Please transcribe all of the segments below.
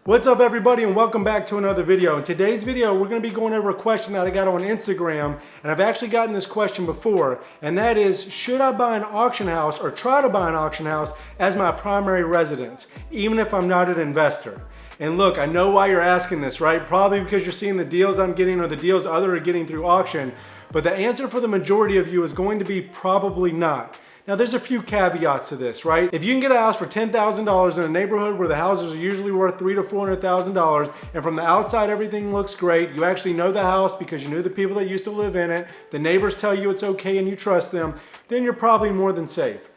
What's up everybody and welcome back to another video. In today's video we're going to be going over a question that I got on Instagram, and I've actually gotten this question before, and that is, should I buy an auction house or try to buy an auction house as my primary residence even if I'm not an investor? And look, I know why you're asking this, right? Probably because you're seeing the deals I'm getting or the deals others are getting through auction, but the answer for the majority of you is going to be probably not. Now there's a few caveats to this, right? If you can get a house for $10,000 in a neighborhood where the houses are usually worth $300,000 to $400,000, and from the outside everything looks great, you actually know the house because you knew the people that used to live in it, the neighbors tell you it's okay and you trust them, then you're probably more than safe.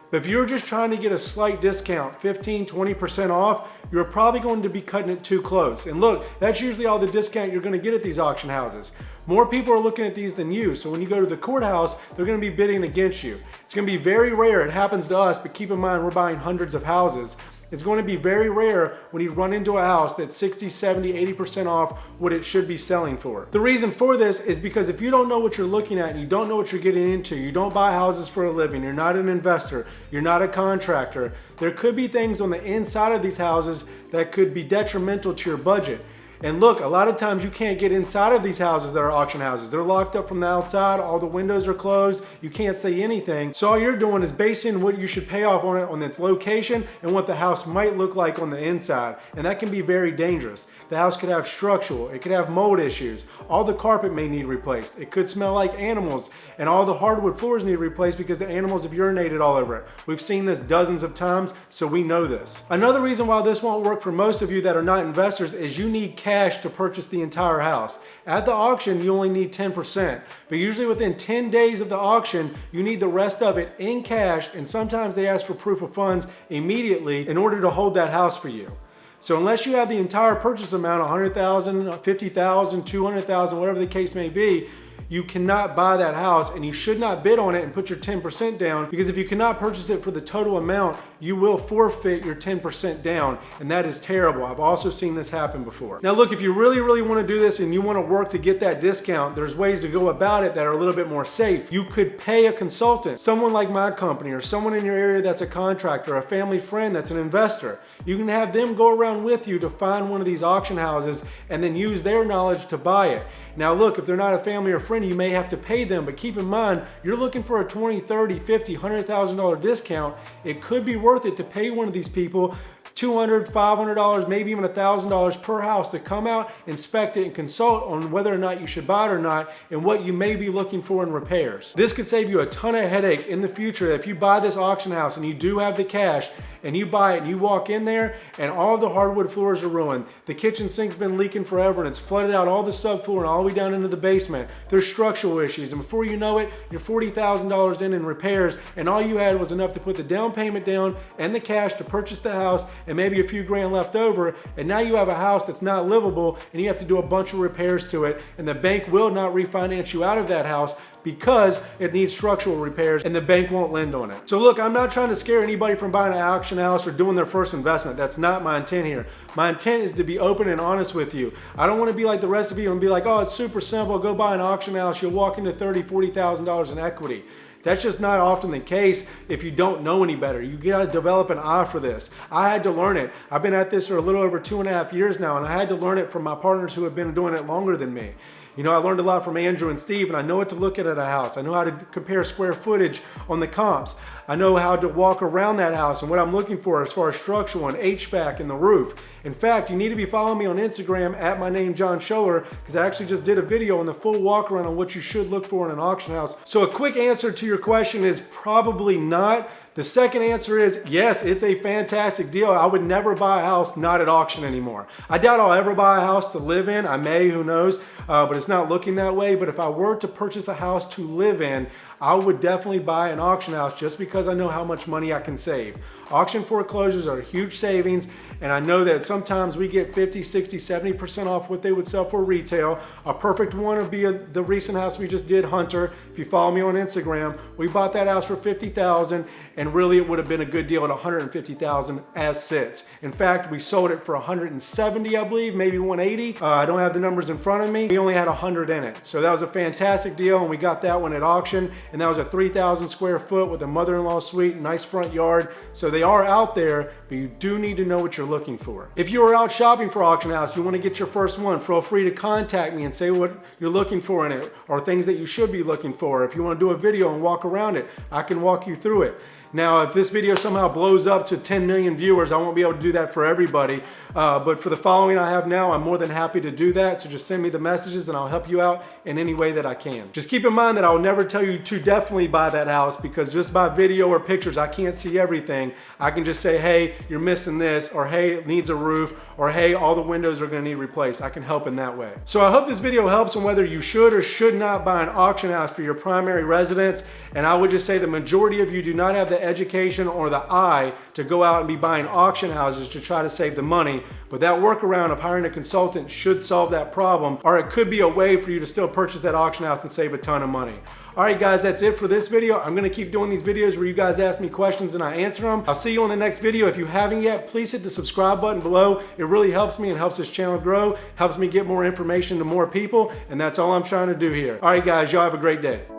But if you're just trying to get a slight discount, 15, 20% off, you're probably going to be cutting it too close. And look, that's usually all the discount you're going to get at these auction houses. More people are looking at these than you, so when you go to the courthouse, they're going to be bidding against you. It's going to be very rare. It happens to us, but keep in mind we're buying hundreds of houses. It's going to be very rare when you run into a house that's 60, 70, 80% off what it should be selling for. The reason for this is because if you don't know what you're looking at and you don't know what you're getting into, you don't buy houses for a living, you're not an investor, you're not a contractor, there could be things on the inside of these houses that could be detrimental to your budget. And look, a lot of times you can't get inside of these houses that are auction houses. They're locked up from the outside, all the windows are closed, you can't say anything. So all you're doing is basing what you should pay off on it on its location and what the house might look like on the inside. And that can be very dangerous. The house could have structural, it could have mold issues, all the carpet may need replaced, it could smell like animals, and all the hardwood floors need replaced because the animals have urinated all over it. We've seen this dozens of times, so we know this. Another reason why this won't work for most of you that are not investors is you need cash to purchase the entire house. At the auction, you only need 10%, but usually within 10 days of the auction, you need the rest of it in cash, and sometimes they ask for proof of funds immediately in order to hold that house for you. So unless you have the entire purchase amount, $100,000, $50,000, $200,000, whatever the case may be, you cannot buy that house, and you should not bid on it and put your 10% down, because if you cannot purchase it for the total amount, you will forfeit your 10% down, and that is terrible. I've also seen this happen before. Now look, if you really want to do this and you want to work to get that discount, there's ways to go about it that are a little bit more safe. You could pay a consultant, someone like my company or someone in your area that's a contractor, a family friend that's an investor. You can have them go around with you to find one of these auction houses and then use their knowledge to buy it. Now look, if they're not a family or friend, you may have to pay them, but keep in mind, you're looking for a $20, $30, $50, $100,000 discount. It could be worth it to pay one of these people $200, $500, maybe even $1,000 per house to come out, inspect it, and consult on whether or not you should buy it or not and what you may be looking for in repairs. This could save you a ton of headache in the future if you buy this auction house and you do have the cash and you buy it and you walk in there and all the hardwood floors are ruined. The kitchen sink's been leaking forever and it's flooded out all the subfloor and all the way down into the basement. There's structural issues, and before you know it, you're $40,000 in repairs, and all you had was enough to put the down payment down and the cash to purchase the house and maybe a few grand left over, and now you have a house that's not livable and you have to do a bunch of repairs to it, and the bank will not refinance you out of that house because it needs structural repairs and the bank won't lend on it. So look, I'm not trying to scare anybody from buying an auction house or doing their first investment. That's not my intent here. My intent is to be open and honest with you. I don't want to be like the rest of you and be like, oh, it's super simple, go buy an auction house, you'll walk into $30,000, $40,000 in equity. That's just not often the case if you don't know any better. You gotta develop an eye for this. I had to learn it. I've been at this for a little over 2.5 years now, and I had to learn it from my partners who have been doing it longer than me. You know, I learned a lot from Andrew and Steve, and I know what to look at a house. I know how to compare square footage on the comps. I know how to walk around that house and what I'm looking for as far as structural and HVAC and the roof. In fact, you need to be following me on Instagram at my name, John Scholler, because I actually just did a video on the full walk around on what you should look for in an auction house. So a quick answer to your question is probably not. The second answer is yes, it's a fantastic deal. I would never buy a house not at auction anymore. I doubt I'll ever buy a house to live in. I may, who knows, but it's not looking that way. But if I were to purchase a house to live in, I would definitely buy an auction house just because I know how much money I can save. Auction foreclosures are huge savings, and I know that sometimes we get 50, 60, 70% off what they would sell for retail. A perfect one would be the recent house we just did, Hunter. If you follow me on Instagram, we bought that house for $50,000, and really it would have been a good deal at $150,000 as sits. In fact, we sold it for $170, I believe, maybe $180. I don't have the numbers in front of me. We only had $100 in it. So that was a fantastic deal, and we got that one at auction. and that was a 3,000 square foot with a mother-in-law suite, nice front yard. So they are out there, but you do need to know what you're looking for. If you are out shopping for auction house, you want to get your first one, feel free to contact me and say what you're looking for in it or things that you should be looking for. If you want to do a video and walk around it, I can walk you through it. Now, if this video somehow blows up to 10 million viewers, I won't be able to do that for everybody. But for the following I have now, I'm more than happy to do that. So just send me the messages and I'll help you out in any way that I can. Just keep in mind that I'll never tell you to definitely buy that house, because just by video or pictures, I can't see everything. I can just say, hey, you're missing this, or hey, it needs a roof, or hey, all the windows are gonna need replaced. I can help in that way. So I hope this video helps on whether you should or should not buy an auction house for your primary residence. And I would just say the majority of you do not have the education or the eye to go out and be buying auction houses to try to save the money. But that workaround of hiring a consultant should solve that problem, or it could be a way for you to still purchase that auction house and save a ton of money. All right, guys, that's it for this video. I'm gonna keep doing these videos where you guys ask me questions and I answer them. I'll see you on the next video. If you haven't yet, please hit the subscribe button below. It really helps me and helps this channel grow, helps me get more information to more people, and that's all I'm trying to do here. All right, guys, y'all have a great day.